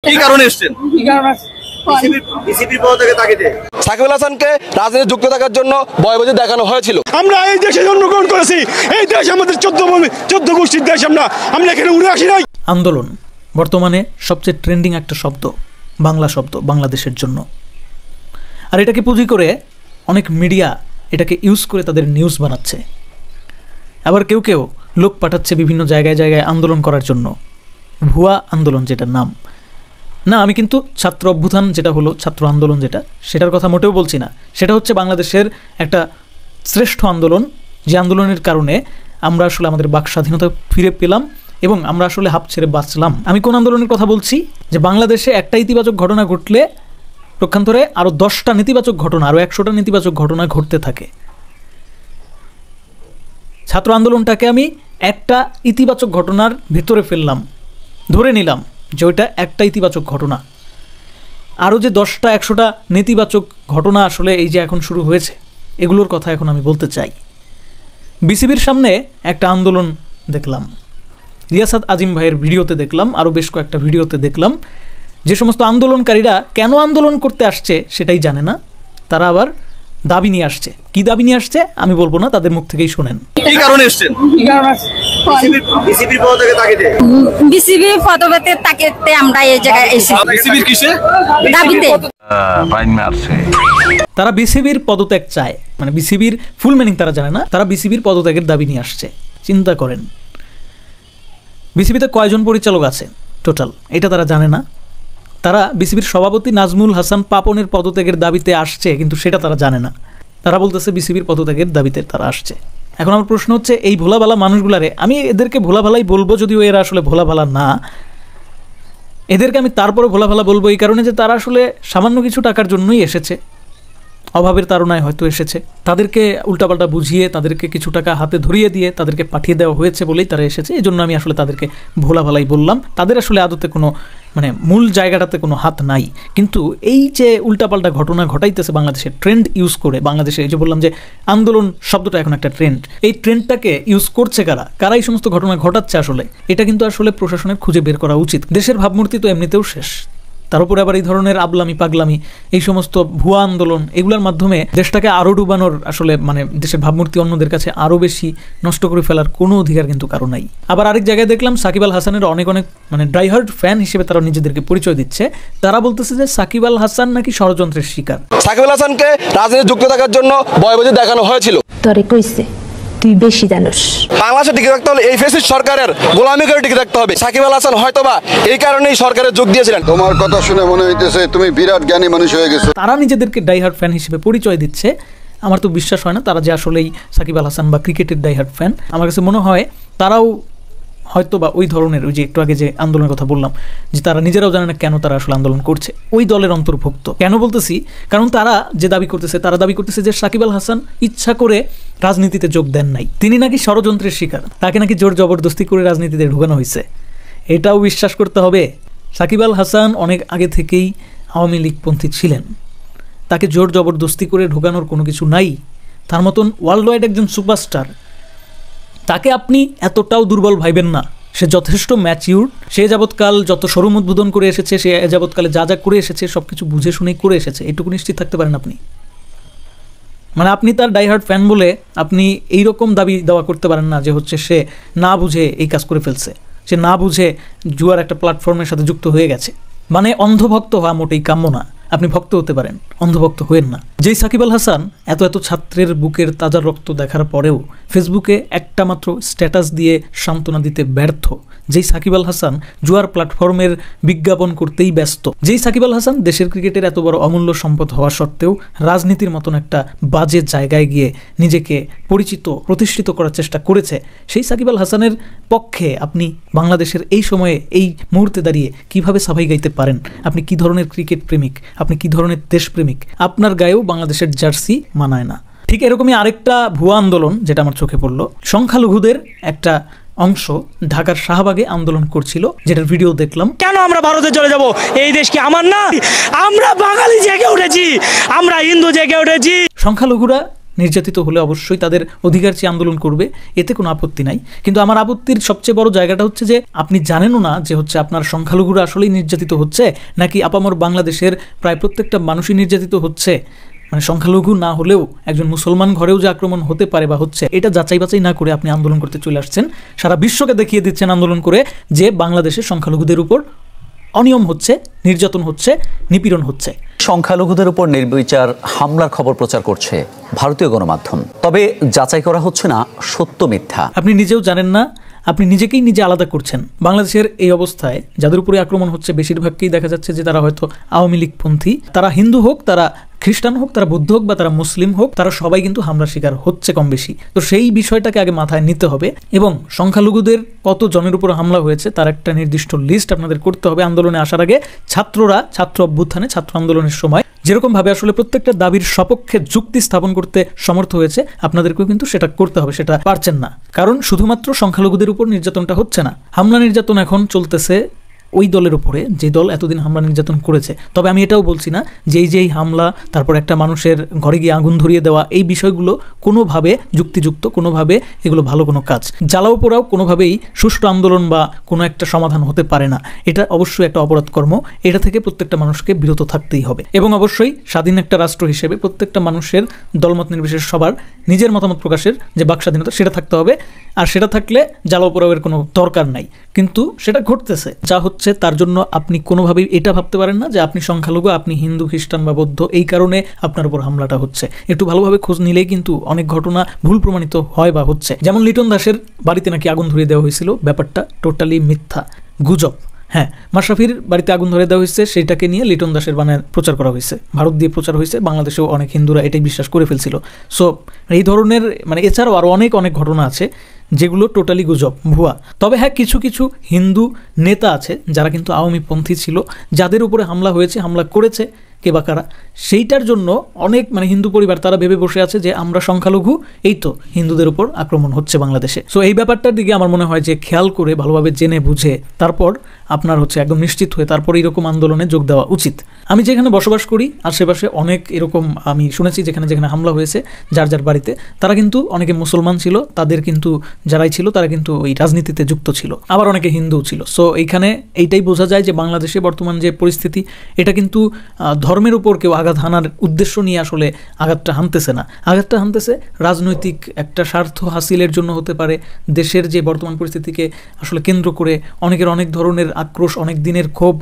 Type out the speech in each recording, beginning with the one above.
কি কারণে এসেছেন? সাকিব আল হাসানকে রাজনীতি যুক্ত থাকার জন্য ভয়ভীতি দেখানো হয়েছিল। আমরা এই দেশে জন্মগ্রহণ করেছি, এই দেশ আমাদের 14 গোষ্ঠীর দেশ। আমরা এখানে উড়ে আসি নাই। আন্দোলন বর্তমানে সবচেয়ে ট্রেন্ডিং একটা শব্দ, বাংলা শব্দ বাংলাদেশের জন্য। আর এটাকে পুঁজি করে অনেক মিডিয়া এটাকে ইউজ করে তাদের নিউজ বানাচ্ছে। আবার কেউ কেউ লোক পাঠাচ্ছে বিভিন্ন জায়গায় জায়গায় আন্দোলন করার জন্য, ভুয়া আন্দোলন যেটার নাম না। আমি কিন্তু ছাত্র অভ্যুত্থান যেটা হলো, ছাত্র আন্দোলন যেটা, সেটার কথা মোটেও বলছি না। সেটা হচ্ছে বাংলাদেশের একটা শ্রেষ্ঠ আন্দোলন, যে আন্দোলনের কারণে আমরা আসলে আমাদের বাক স্বাধীনতা ফিরে পেলাম এবং আমরা আসলে হাঁপ ছেড়ে বাঁচলাম। আমি কোন আন্দোলনের কথা বলছি? যে বাংলাদেশে একটা ইতিবাচক ঘটনা ঘটলে পক্ষান্তরে আরও 10টা নেতিবাচক ঘটনা, আরও 100টা নেতিবাচক ঘটনা ঘটতে থাকে। ছাত্র আন্দোলনটাকে আমি একটা ইতিবাচক ঘটনার ভিতরে ফেললাম, ধরে নিলাম যে ওইটা একটা ইতিবাচক ঘটনা। আরও যে 10টা 100টা নেতিবাচক ঘটনা আসলে এই যে এখন শুরু হয়েছে, এগুলোর কথা এখন আমি বলতে চাই। বিসিবির সামনে একটা আন্দোলন দেখলাম, রিয়াসাত আজিম ভাইয়ের ভিডিওতে দেখলাম, আরও বেশ কয়েকটা ভিডিওতে দেখলাম। যে সমস্ত আন্দোলনকারীরা কেন আন্দোলন করতে আসছে সেটাই জানে না, তারা আবার দাবি নিয়ে আসছে। কি দাবি নিয়ে আসছে আমি বলবো না, তাদের মুখ থেকেই শোনেন। কি কারণে এসেছেন? বিসিবি পদত্যাগের তাগিদে আমরা এই জায়গায় এসেছি। বিসিবির কিসে দাবিতে তারা বিসিবির পদত্যাগ চায়, মানে বিসিবির ফুল মিনিং তারা জানে না, তারা বিসিবির পদত্যাগের দাবি নিয়ে আসছে। চিন্তা করেন, বিসিবিতে কয়জন পরিচালক আছে টোটাল, এটা তারা জানে না। তারা বিসিবির সভাপতি নাজমুল হাসান পাপনের পদত্যাগের দাবিতে আসছে, কিন্তু সেটা তারা জানে না। তারা বলতেছে বিসিবির পদত্যাগের দাবিতে তারা আসছে। এখন আমার প্রশ্ন হচ্ছে, এই ভোলাভালা মানুষগুলারে, আমি এদেরকে ভোলাভালাই বলবো, যদিও এরা আসলে ভোলাভালা না, এদেরকে আমি তারপরে ভোলাভালা বলবো এই কারণে যে তারা আসলে সামান্য কিছু টাকার জন্যই এসেছে, অভাবের তাড়নায় হয়তো এসেছে। তাদেরকে উল্টাপাল্টা বুঝিয়ে, তাদেরকে কিছু টাকা হাতে ধরিয়ে দিয়ে তাদেরকে পাঠিয়ে দেওয়া হয়েছে বলেই তারা এসেছে। এই জন্য আমি আসলে তাদেরকে ভোলাভালাই বললাম। তাদের আসলে আদতে কোনো মানে মূল জায়গাটাতে কোনো হাত নাই। কিন্তু এই যে উল্টাপাল্টা ঘটনা ঘটাইতেছে বাংলাদেশের ট্রেন্ড ইউজ করে, বাংলাদেশে এই যে বললাম যে আন্দোলন শব্দটা এখন একটা ট্রেন্ড, এই ট্রেন্ডটাকে ইউজ করছে কারা, কারা এই সমস্ত ঘটনা ঘটাচ্ছে আসলে, এটা কিন্তু আসলে প্রশাসনের খুঁজে বের করা উচিত। দেশের ভাবমূর্তি তো এমনিতেও শেষ, তার উপরে আবার এই ধরনের আবলামি পাগলামি, এই সমস্ত ভুয়া আন্দোলন, এগুলোর মাধ্যমে দেশটাকে আরও ডুবানোর, আসলে মানে দেশের ভাবমূর্তি অন্যদের কাছে আরও বেশি নষ্ট করে ফেলার কোনো অধিকার কিন্তু কারো নাই। আবার আরেক জায়গায় দেখলাম সাকিব আল হাসানের অনেক মানে ডাইহার্ড ফ্যান হিসেবে তারা নিজেদেরকে পরিচয় দিচ্ছে। তারা বলতেছে যে সাকিব আল হাসান নাকি ষড়যন্ত্রের শিকার। সাকিব আল হাসানকে রাজনীতি যুক্ত থাকার জন্য ভয়ভীতি দেখানো হয়েছিল। তরে কইছে তুই বেশি জানোস। বাংলাদেশে টিকে থাকতে হলে এই ফ্যাসিস্ট সরকারের গোলামি করে টিকে থাকতে হবে। সাকিব আল হাসান হয়তোবা এই কারণেই সরকারের যোগ দিয়েছিলেন। তোমার কথা শুনে মনে হইতেছে তুমি বিরাট জ্ঞানী মানুষ হয়ে গেছো। তারা নিজেদেরকে ডাইহার্ড ফ্যান হিসেবে পরিচয় দিচ্ছে। আমার তো বিশ্বাস হয় না তারা যে আসলেই সাকিব আল হাসান বা ক্রিকেটের ডাইহার্ড ফ্যান। আমার কাছে মনে হয় তারাও হয়তো বা ওই ধরনের, ওই যে একটু আগে যে আন্দোলনের কথা বললাম, যে তারা নিজেরাও জানে না কেন তারা আসলে আন্দোলন করছে, ওই দলের অন্তর্ভুক্ত। কেন বলতেছি? কারণ তারা যে দাবি করতেছে, তারা দাবি করতেছে যে সাকিব আল হাসান ইচ্ছা করে রাজনীতিতে যোগ দেন নাই, তিনি নাকি ষড়যন্ত্রের শিকার, তাকে নাকি জোর জবরদস্তি করে রাজনীতিতে ঢুকানো হয়েছে। এটাও বিশ্বাস করতে হবে। সাকিব আল হাসান অনেক আগে থেকেই আওয়ামী লীগপন্থী ছিলেন, তাকে জোর জবরদস্তি করে ঢুকানোর কোনো কিছু নাই। তার মতন ওয়ার্ল্ড ওয়াইড একজন সুপারস্টার, তাকে আপনি এতটাও দুর্বল ভাইবেন না। সে যথেষ্ট ম্যাচিউর, সে যাবৎকাল যত শোরুম উদ্বোধন করে এসেছে, সে যাবৎকালে যা যা করে এসেছে সব কিছু বুঝে শুনেই করে এসেছে, এটুকু নিশ্চিত থাকতে পারেন আপনি। মানে আপনি তার ডাইহার্ড ফ্যান বলে আপনি এইরকম দাবি দেওয়া করতে পারেন না যে হচ্ছে সে না বুঝে এই কাজ করে ফেলছে, সে না বুঝে জুয়ার একটা প্ল্যাটফর্মের সাথে যুক্ত হয়ে গেছে। মানে অন্ধভক্ত হওয়া মোটেই কাম্য না। আপনি ভক্ত হতে পারেন, অন্ধভক্ত হইেন না। যেই সাকিব আল হাসান এত ছাত্রের বুকের তাজা রক্ত দেখার পরেও ফেসবুকে একটা মাত্র স্ট্যাটাস দিয়ে সান্ত্বনা দিতে ব্যর্থ, যেই সাকিব আল হাসান জুয়ার প্ল্যাটফর্মের বিজ্ঞাপন করতেই ব্যস্ত, যেই সাকিব আল হাসান দেশের ক্রিকেটের এত বড় অমূল্য সম্পদ হওয়া সত্ত্বেও রাজনীতির মতন একটা বাজে জায়গায় গিয়ে নিজেকে পরিচিত প্রতিষ্ঠিত করার চেষ্টা করেছে, সেই সাকিব আল হাসানের পক্ষে আপনি বাংলাদেশের এই সময়ে এই মুহূর্তে দাঁড়িয়ে কিভাবে সাফাই গাইতে পারেন? আপনি কি ধরনের ক্রিকেট প্রেমিক, আপনি কি ধরনের দেশপ্রেমিক? আপনার গায়েও বাংলাদেশের জার্সি মানায় না। ঠিক এরকমই আরেকটা ভুয়া আন্দোলন যেটা আমার চোখে পড়লো, সংখ্যালঘুদের একটা অংশ ঢাকার শাহবাগে আন্দোলন করছিল, যেটার ভিডিও দেখলাম। কেন আমরা ভারতে চলে যাব? এই দেশ কি আমার না? আমরা বাঙালি জেগে উঠেছি, আমরা হিন্দু জেগে উঠেছি। সংখ্যালঘুরা নির্যাতিত হলে অবশ্যই তাদের অধিকার চেয়ে আন্দোলন করবে, এতে কোনো আপত্তি নাই। কিন্তু আমার আপত্তির সবচেয়ে বড় জায়গাটা হচ্ছে যে আপনি জানেনও না যে হচ্ছে আপনার সংখ্যালঘুরা আসলেই নির্যাতিত হচ্ছে নাকি আপামর বাংলাদেশের প্রায় প্রত্যেকটা মানুষই নির্যাতিত হচ্ছে। মানে সংখ্যালঘু না হলেও একজন মুসলমান ঘরেও যে আক্রমণ হতে পারে বা হচ্ছে, এটা যাচাই বাছাই না করে আপনি আন্দোলন করতে চলে আসছেন, সারা বিশ্বকে দেখিয়ে দিচ্ছেন আন্দোলন করে যে বাংলাদেশের সংখ্যালঘুদের উপর অনিয়ম হচ্ছে, নির্যাতন হচ্ছে, নিপীড়ন হচ্ছে। সংখ্যালঘুদের উপর নির্বিচার হামলার খবর প্রচার করছে ভারতীয় গণমাধ্যম, তবে যাচাই করা হচ্ছে না সত্য মিথ্যা। আপনি নিজেও জানেন না, আপনি নিজেকেই নিজে আলাদা করছেন। বাংলাদেশের এই অবস্থায় যাদের উপরে আক্রমণ হচ্ছে বেশিরভাগকেই দেখা যাচ্ছে যে তারা হয়তো আওয়ামী লীগপন্থী, তারা হিন্দু হোক, তারা খ্রিস্টান হোক, তারা বৌদ্ধ হোক বা তারা মুসলিম হোক, তারা সবাই কিন্তু হামলার শিকার হচ্ছে কম বেশি। তো সেই বিষয়টাকে আগে মাথায় নিতে হবে এবং সংখ্যালঘুদের কত জনের উপর হামলা হয়েছে তার একটা নির্দিষ্ট লিস্ট আপনাদের করতে হবে। আন্দোলনে আসার আগে ছাত্ররা ছাত্র অভ্যুত্থানে ছাত্র আন্দোলনের সময় যেরকম ভাবে আসলে প্রত্যেকটা দাবির সপক্ষে যুক্তি স্থাপন করতে সমর্থ হয়েছে, আপনাদেরকেও কিন্তু সেটা করতে হবে। সেটা পারছেন না, কারণ শুধুমাত্র সংখ্যালঘুদের উপর নির্যাতনটা হচ্ছে না, হামলা নির্যাতন এখন চলতেছে ওই দলের উপরে যে দল এতদিন হামলা নির্যাতন করেছে। তবে আমি এটাও বলছি না যে এই হামলা, তারপর একটা মানুষের ঘরে গিয়ে আগুন ধরিয়ে দেওয়া, এই বিষয়গুলো কোনোভাবে যুক্তিযুক্ত, কোনোভাবে এগুলো ভালো কোনো কাজ। জ্বালাও পোড়াও কোনোভাবেই সুষ্ঠু আন্দোলন বা কোনো একটা সমাধান হতে পারে না। এটা অবশ্যই একটা অপরাধ কর্ম, এটা থেকে প্রত্যেকটা মানুষকে বিরত থাকতেই হবে। এবং অবশ্যই স্বাধীন একটা রাষ্ট্র হিসেবে প্রত্যেকটা মানুষের দলমত নির্বিশেষে সবার নিজের মতামত প্রকাশের যে বাক স্বাধীনতা, সেটা থাকতে হবে। আর সেটা থাকলে জ্বালাও পোড়াওয়ের কোনো দরকার নাই। কিন্তু সেটা ঘটতেছে, যা হচ্ছে তার জন্য আপনি কোনোভাবেই এটা ভাবতে পারেন না যে আপনি সংখ্যালঘু, আপনি হিন্দু, খ্রিস্টান বা বৌদ্ধ, এই কারণে আপনার উপর হামলাটা হচ্ছে। একটু ভালোভাবে খোঁজ নিলেই কিন্তু অনেক ঘটনা ভুল প্রমাণিত হয় বা হচ্ছে। যেমন লিটন দাসের বাড়িতে নাকি আগুন ধরিয়ে দেওয়া হয়েছিল, ব্যাপারটা টোটালি মিথ্যা, গুজব। হ্যাঁ, মাশরাফির বাড়িতে আগুন ধরে দেওয়া হয়েছে, সেটাকে নিয়ে লিটন দাসের বানায় প্রচার করা হয়েছে, ভারত দিয়ে প্রচার হয়েছে, বাংলাদেশেও অনেক হিন্দুরা এটাই বিশ্বাস করে ফেলছিল। সো এই ধরনের এছাড়াও আরও অনেক ঘটনা আছে যেগুলো টোটালি গুজব, ভুয়া। তবে হ্যাঁ, কিছু কিছু হিন্দু নেতা আছে যারা কিন্তু আওয়ামী পন্থী ছিল, যাদের উপরে হামলা হয়েছে, হামলা করেছে কে বা কারা, সেইটার জন্য অনেক হিন্দু পরিবার তারা ভেবে বসে আছে যে আমরা সংখ্যালঘু, এই তো হিন্দুদের উপর আক্রমণ হচ্ছে বাংলাদেশে। সো এই ব্যাপারটার দিকে আমার মনে হয় যে খেয়াল করে ভালোভাবে জেনে বুঝে তারপর আপনার একদম নিশ্চিত হয়ে তারপর এরকম আন্দোলনে যোগ দেওয়া উচিত। আমি যেখানে বসবাস করি আশেপাশে অনেক এরকম আমি শুনেছি যেখানে যেখানে হামলা হয়েছে যার যার বাড়িতে, তারা কিন্তু অনেকে মুসলমান ছিল, তাদের কিন্তু যারাই ছিল তারা কিন্তু ওই রাজনীতিতে যুক্ত ছিল, আবার অনেকে হিন্দু ছিল। সো এইখানে এইটাই বোঝা যায় যে বাংলাদেশে বর্তমান যে পরিস্থিতি, এটা কিন্তু ধর্মের উপর কেউ আঘাত হানার উদ্দেশ্য নিয়ে আসলে আঘাতটা হানতেছে না, আঘাতটা হানতেছে রাজনৈতিক একটা স্বার্থ হাসিলের জন্য হতে পারে। দেশের যে বর্তমান পরিস্থিতিকে আসলে কেন্দ্র করে অনেকের অনেক ধরনের আক্রোশ, অনেক দিনের ক্ষোভ,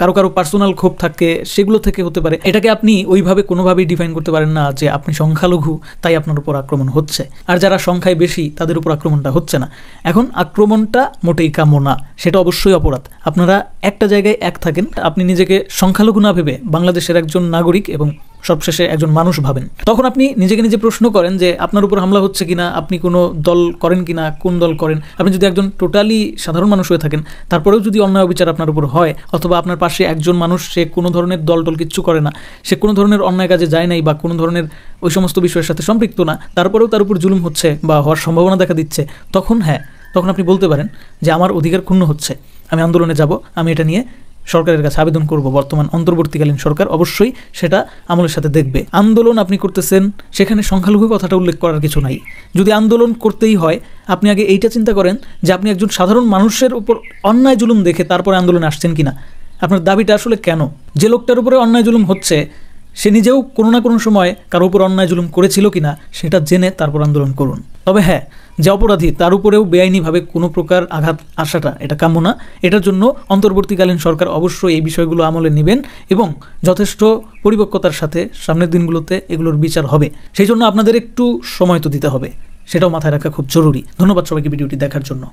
কারো কারো পার্সোনাল ক্ষোভ থাকে, সেগুলো থেকে হতে পারে। এটাকে আপনি ওইভাবে কোনোভাবেই ডিফাইন করতে পারেন না যে আপনি সংখ্যালঘু তাই আপনার উপর আক্রমণ হচ্ছে, আর যারা সংখ্যায় বেশি তাদের উপর আক্রমণটা হচ্ছে না। এখন আক্রমণটা মোটেই কাম্য না, সেটা অবশ্যই অপরাধ। আপনারা একটা জায়গায় এক থাকেন, আপনি নিজেকে সংখ্যালঘু না ভেবে বাংলাদেশের একজন নাগরিক এবং সবশেষে একজন মানুষ ভাবেন। তখন আপনি নিজেকে নিজে প্রশ্ন করেন যে আপনার উপর হামলা হচ্ছে কিনা, আপনি কোনো দল করেন কিনা, কোন দল করেন। আপনি যদি একজন টোটালি সাধারণ মানুষ হয়ে থাকেন, তারপরেও যদি অন্যায় অবিচার আপনার উপর হয়, অথবা আপনার পাশে একজন মানুষ সে কোনো ধরনের দল কিচ্ছু করে না, সে কোনো ধরনের অন্যায় কাজে যায় নাই বা কোনো ধরনের ওই সমস্ত বিষয়ের সাথে সম্পৃক্ত না, তারপরেও তার উপর জুলুম হচ্ছে বা হওয়ার সম্ভাবনা দেখা দিচ্ছে, তখন তখন আপনি বলতে পারেন যে আমার অধিকার ক্ষুণ্ণ হচ্ছে, আমি আন্দোলনে যাব, আমি এটা নিয়ে সরকারের কাছে আবেদন করব। বর্তমান অন্তর্বর্তীকালীন সরকার অবশ্যই সেটা আমলের সাথে দেখবে। আন্দোলন আপনি করতেছেন, সেখানে সংখ্যালঘু কথাটা উল্লেখ করার কিছু নাই। যদি আন্দোলন করতেই হয়, আপনি আগে এইটা চিন্তা করেন যে আপনি একজন সাধারণ মানুষের উপর অন্যায় জুলুম দেখে তারপরে আন্দোলনে আসছেন কিনা, আপনার দাবিটা আসলে কেন। যে লোকটার উপরে অন্যায় জুলুম হচ্ছে সে নিজেও কোনো না কোনো সময় কারো উপর অন্যায় জুলুম করেছিল কিনা সেটা জেনে তারপর আন্দোলন করুন। তবে হ্যাঁ, যে অপরাধী তার উপরেও বেআইনিভাবে কোনো প্রকার আঘাত আসাটা এটা কাম্য না। এটার জন্য অন্তর্বর্তীকালীন সরকার অবশ্যই এই বিষয়গুলো আমলে নেবেন এবং যথেষ্ট পরিপক্কতার সাথে সামনের দিনগুলোতে এগুলোর বিচার হবে। সেই জন্য আপনাদের একটু সময় তো দিতে হবে, সেটাও মাথায় রাখা খুব জরুরি। ধন্যবাদ সবাইকে ভিডিওটি দেখার জন্য।